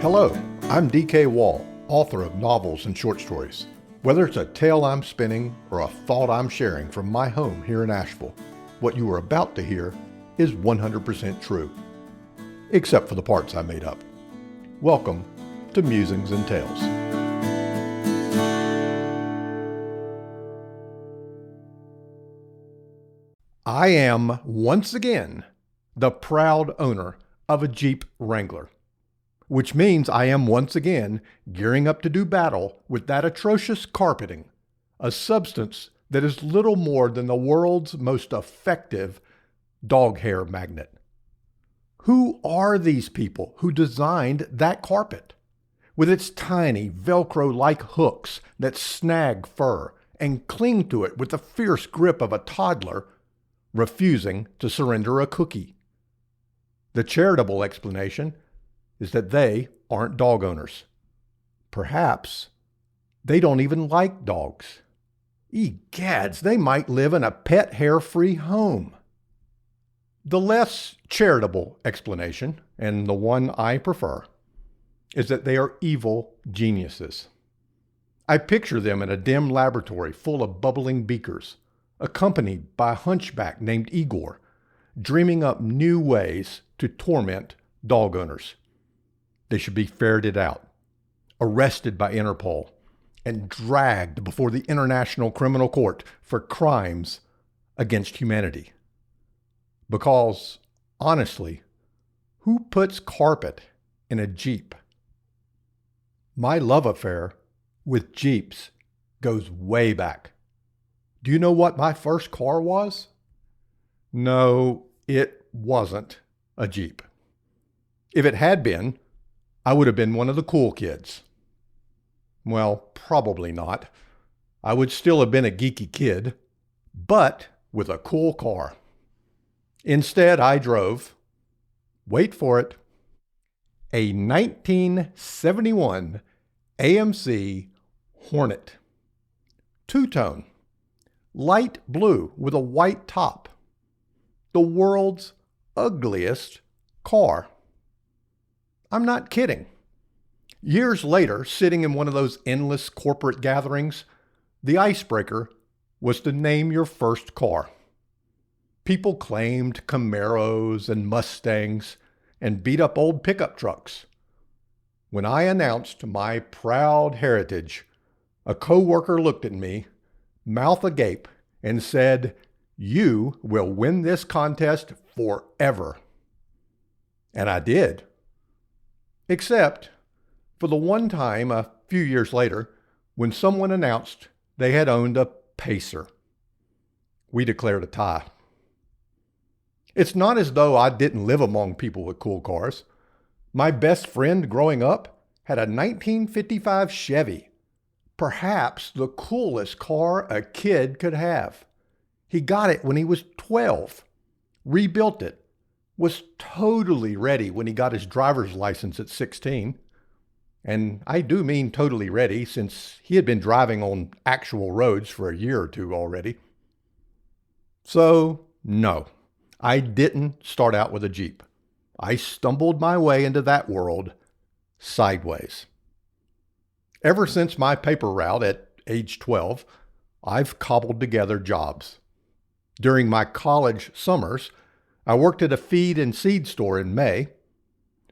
Hello, I'm D.K. Wall, author of novels and short stories. Whether it's a tale I'm spinning or a thought I'm sharing from my home here in Asheville, what you are about to hear is 100% true, except for the parts I made up. Welcome to Musings and Tales. I am, once again, the proud owner of a Jeep Wrangler, which means I am once again gearing up to do battle with that atrocious carpeting, a substance that is little more than the world's most effective dog hair magnet. Who are these people who designed that carpet? With its tiny Velcro-like hooks that snag fur and cling to it with the fierce grip of a toddler, refusing to surrender a cookie. The charitable explanation is that they aren't dog owners. Perhaps they don't even like dogs. Egads, they might live in a pet hair-free home. The less charitable explanation, and the one I prefer, is that they are evil geniuses. I picture them in a dim laboratory full of bubbling beakers, accompanied by a hunchback named Igor, dreaming up new ways to torment dog owners. They should be ferreted out, arrested by Interpol, and dragged before the International Criminal Court for crimes against humanity. Because, honestly, who puts carpet in a Jeep? My love affair with Jeeps goes way back. Do you know what my first car was? No, it wasn't a Jeep. If it had been, I would have been one of the cool kids. Well, probably not. I would still have been a geeky kid, but with a cool car. Instead, I drove, wait for it, a 1971 AMC Hornet. Two-tone, light blue with a white top. The world's ugliest car. I'm not kidding. Years later, sitting in one of those endless corporate gatherings, the icebreaker was to name your first car. People claimed Camaros and Mustangs and beat-up old pickup trucks. When I announced my proud heritage, a coworker looked at me, mouth agape, and said, "You will win this contest forever." And I did. Except for the one time a few years later when someone announced they had owned a Pacer. We declared a tie. It's not as though I didn't live among people with cool cars. My best friend growing up had a 1955 Chevy, perhaps the coolest car a kid could have. He got it when he was 12, rebuilt it, was totally ready when he got his driver's license at 16. And I do mean totally ready, since he had been driving on actual roads for a year or two already. So, no, I didn't start out with a Jeep. I stumbled my way into that world sideways. Ever since my paper route at age 12, I've cobbled together jobs. During my college summers, I worked at a feed and seed store in May,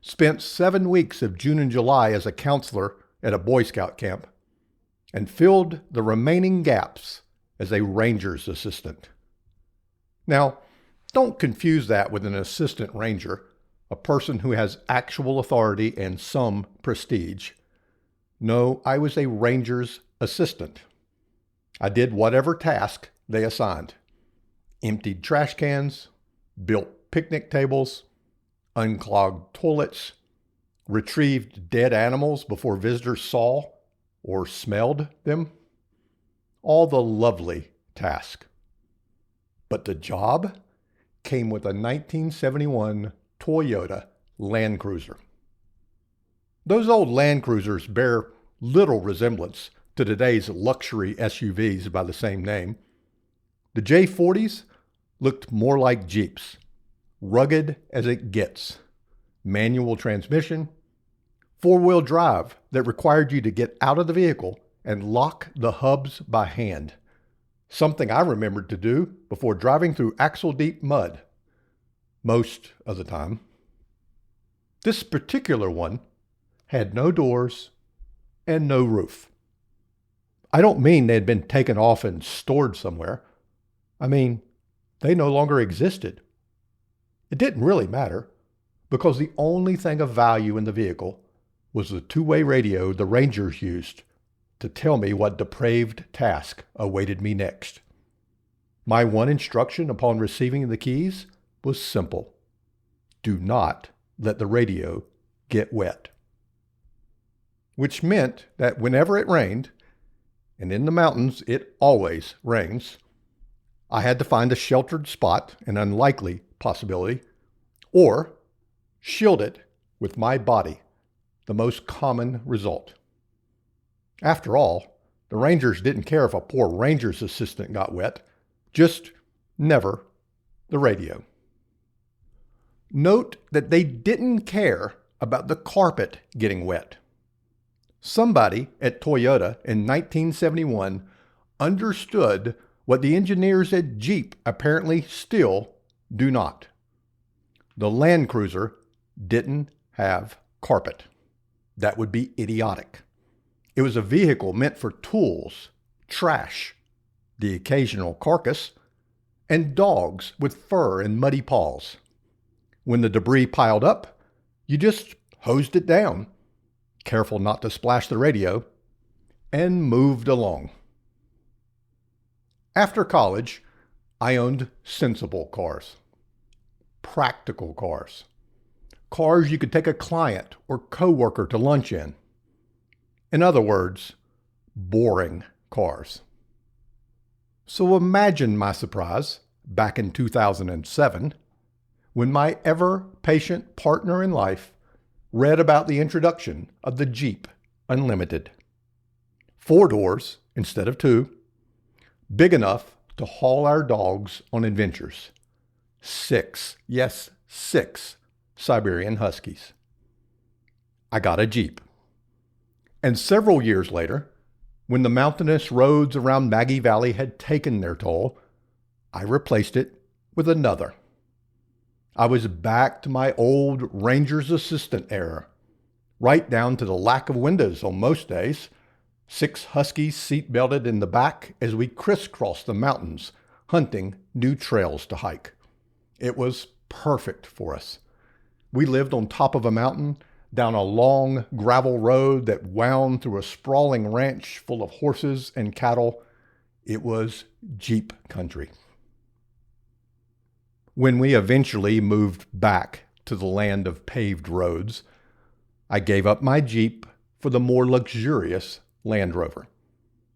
spent 7 weeks of June and July as a counselor at a Boy Scout camp, and filled the remaining gaps as a ranger's assistant. Now, don't confuse that with an assistant ranger, a person who has actual authority and some prestige. No, I was a ranger's assistant. I did whatever task they assigned. Emptied trash cans, built picnic tables, unclogged toilets, retrieved dead animals before visitors saw or smelled them. All the lovely tasks. But the job came with a 1971 Toyota Land Cruiser. Those old Land Cruisers bear little resemblance to today's luxury SUVs by the same name. The J40s looked more like Jeeps, rugged as it gets. Manual transmission, four-wheel drive that required you to get out of the vehicle and lock the hubs by hand, something I remembered to do before driving through axle-deep mud most of the time. This particular one had no doors and no roof. I don't mean they had been taken off and stored somewhere. I mean, they no longer existed. It didn't really matter, because the only thing of value in the vehicle was the two-way radio the Rangers used to tell me what depraved task awaited me next. My one instruction upon receiving the keys was simple: do not let the radio get wet. Which meant that whenever it rained, and in the mountains it always rains, I had to find a sheltered spot, an unlikely possibility, or shield it with my body, the most common result. After all, the Rangers didn't care if a poor ranger's assistant got wet, just never the radio. Note that they didn't care about the carpet getting wet. Somebody at Toyota in 1971 understood what the engineers at Jeep apparently still do not. The Land Cruiser didn't have carpet. That would be idiotic. It was a vehicle meant for tools, trash, the occasional carcass, and dogs with fur and muddy paws. When the debris piled up, you just hosed it down, careful not to splash the radio, and moved along. After college, I owned sensible cars, practical cars, cars you could take a client or coworker to lunch in. In other words, boring cars. So imagine my surprise back in 2007 when my ever-patient partner in life read about the introduction of the Jeep Unlimited. 4 doors instead of 2, big enough to haul our dogs on adventures. 6, yes, 6 Siberian Huskies. I got a Jeep. And several years later, when the mountainous roads around Maggie Valley had taken their toll, I replaced it with another. I was back to my old Ranger's assistant era, right down to the lack of windows on most days. 6 Huskies seat-belted in the back as we crisscrossed the mountains, hunting new trails to hike. It was perfect for us. We lived on top of a mountain, down a long gravel road that wound through a sprawling ranch full of horses and cattle. It was Jeep country. When we eventually moved back to the land of paved roads, I gave up my Jeep for the more luxurious Land Rover.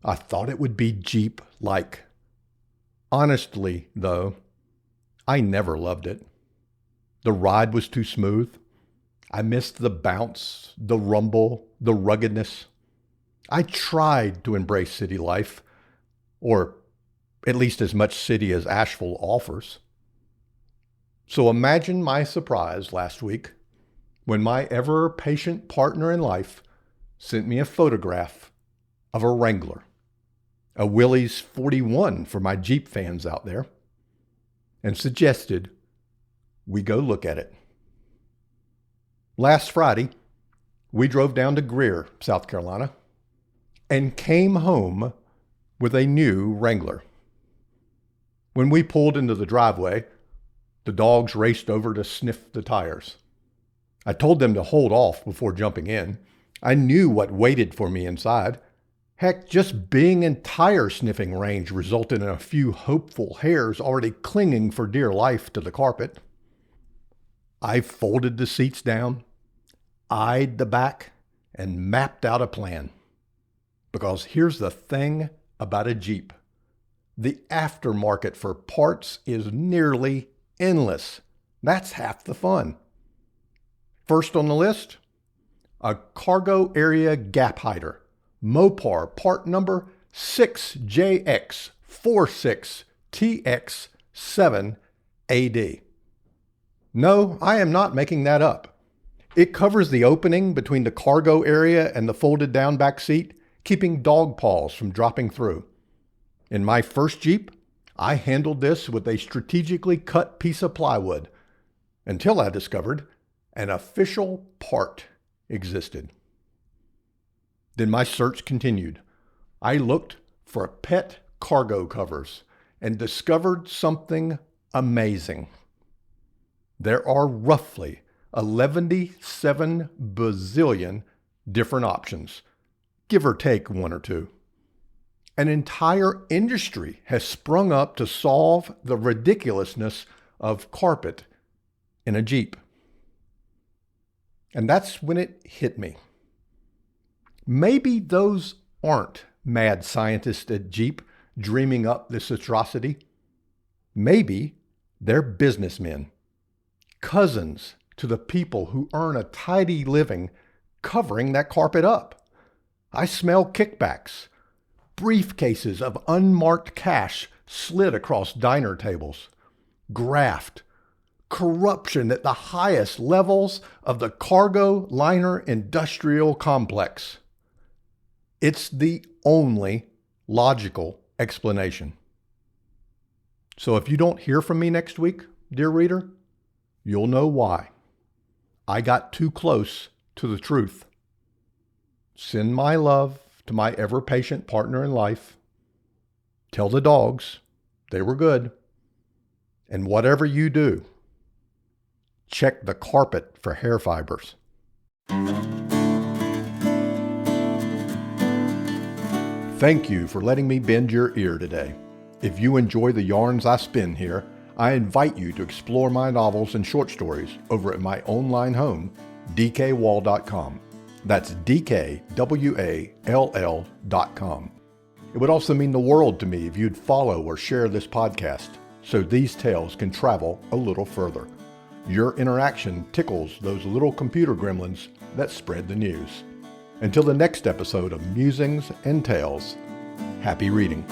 I thought it would be Jeep-like. Honestly, though, I never loved it. The ride was too smooth. I missed the bounce, the rumble, the ruggedness. I tried to embrace city life, or at least as much city as Asheville offers. So imagine my surprise last week when my ever-patient partner in life sent me a photograph of a Wrangler, a Willys 41 for my Jeep fans out there, and suggested we go look at it. Last Friday, we drove down to Greer, South Carolina, and came home with a new Wrangler. When we pulled into the driveway, the dogs raced over to sniff the tires. I told them to hold off before jumping in. I knew what waited for me inside. Heck, just being in tire sniffing range resulted in a few hopeful hairs already clinging for dear life to the carpet. I folded the seats down, eyed the back, and mapped out a plan. Because here's the thing about a Jeep. The aftermarket for parts is nearly endless. That's half the fun. First on the list, a cargo area gap hider, Mopar part number 6JX46TX7AD. No, I am not making that up. It covers the opening between the cargo area and the folded down back seat, keeping dog paws from dropping through. In my first Jeep, I handled this with a strategically cut piece of plywood until I discovered an official part existed. Then my search continued. I looked for pet cargo covers and discovered something amazing. There are roughly 11.7 bazillion different options, give or take one or two. An entire industry has sprung up to solve the ridiculousness of carpet in a Jeep. And that's when it hit me. Maybe those aren't mad scientists at Jeep dreaming up this atrocity. Maybe they're businessmen, cousins to the people who earn a tidy living covering that carpet up. I smell kickbacks, briefcases of unmarked cash slid across diner tables, graft, corruption at the highest levels of the cargo liner industrial complex. It's the only logical explanation. So if you don't hear from me next week, dear reader, you'll know why. I got too close to the truth. Send my love to my ever-patient partner in life. Tell the dogs they were good. And whatever you do, check the carpet for hair fibers. Thank you for letting me bend your ear today. If you enjoy the yarns I spin here, I invite you to explore my novels and short stories over at my online home, dkwall.com. That's dkwall.com. It would also mean the world to me if you'd follow or share this podcast so these tales can travel a little further. Your interaction tickles those little computer gremlins that spread the news. Until the next episode of Musings and Tales, happy reading.